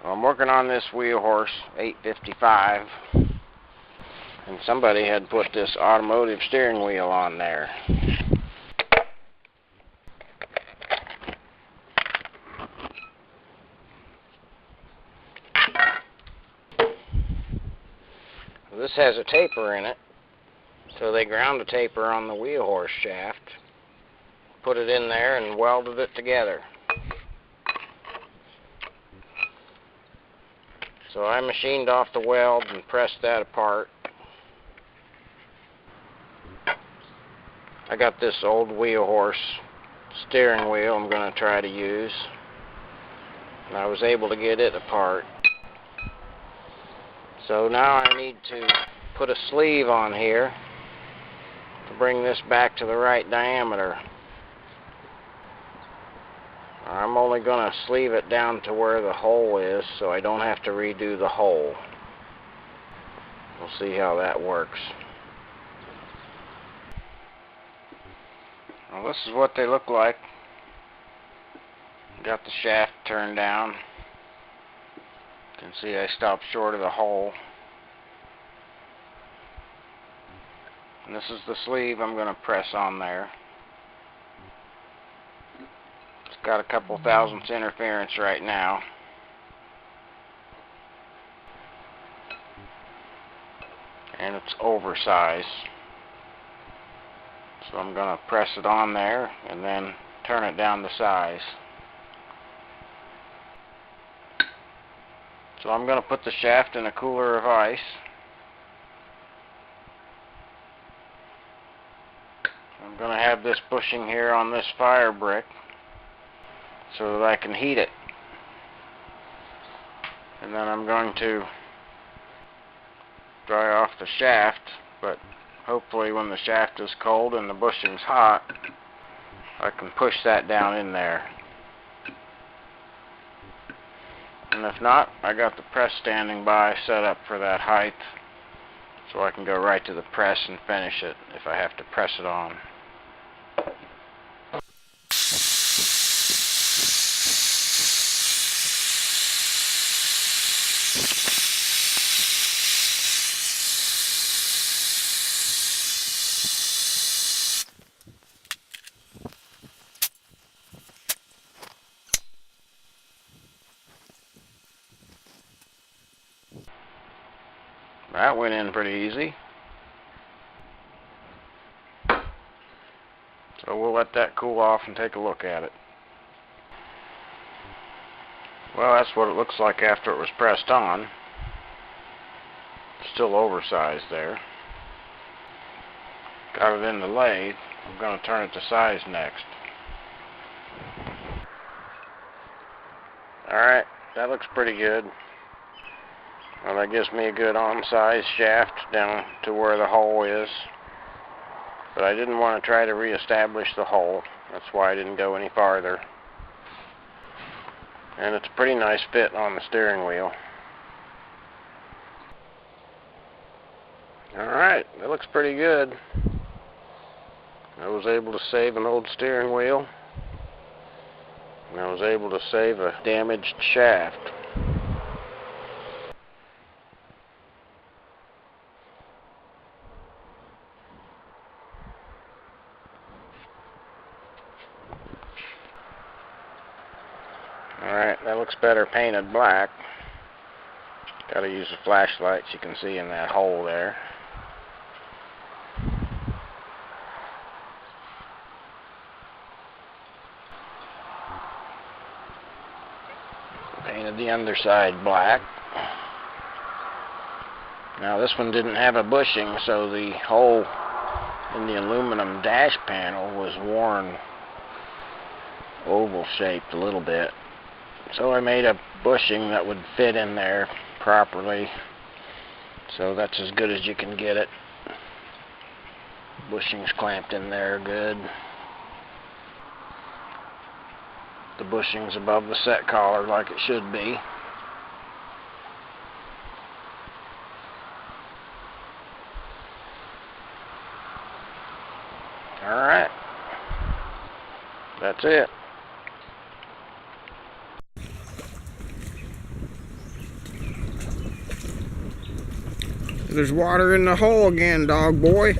Well, I'm working on this wheel horse 855, and somebody had put this automotive steering wheel on there. This has a taper in it, so they ground a taper on the wheel horse shaft, put it in there, and welded it together. So I machined off the weld and pressed that apart. I got this old wheel horse steering wheel I'm going to try to use, and I was able to get it apart. So now I need to put a sleeve on here to bring this back to the right diameter. I'm only going to sleeve it down to where the hole is, so I don't have to redo the hole. We'll see how that works. Well, this is what they look like. Got the shaft turned down. You can see I stopped short of the hole. And this is the sleeve I'm going to press on there. It's got a couple thousandths interference right now. And it's oversized. So I'm going to press it on there and then turn it down to size. So I'm going to put the shaft in a cooler of ice. I'm going to have this bushing here on this fire brick so that I can heat it. And then I'm going to dry off the shaft, but hopefully when the shaft is cold and the bushing's hot, I can push that down in there. And if not, I got the press standing by set up for that height, so I can go right to the press and finish it if I have to press it on. That went in pretty easy. So we'll let that cool off and take a look at it. Well, that's what it looks like after it was pressed on. Still oversized there. Got it in the lathe. I'm going to turn it to size next. Alright, that looks pretty good. Well, that gives me a good on-size shaft down to where the hole is. But I didn't want to try to re-establish the hole. That's why I didn't go any farther. And it's a pretty nice fit on the steering wheel. Alright, that looks pretty good. I was able to save an old steering wheel. And I was able to save a damaged shaft. Alright, that looks better painted black. Gotta use a flashlight so you can see in that hole there. Painted the underside black. Now this one didn't have a bushing, so the hole in the aluminum dash panel was worn oval shaped a little bit. So I made a bushing that would fit in there properly. So that's as good as you can get it. Bushing's clamped in there good. The bushing's above the set collar like it should be. Alright. That's it. There's water in the hole again, dog boy.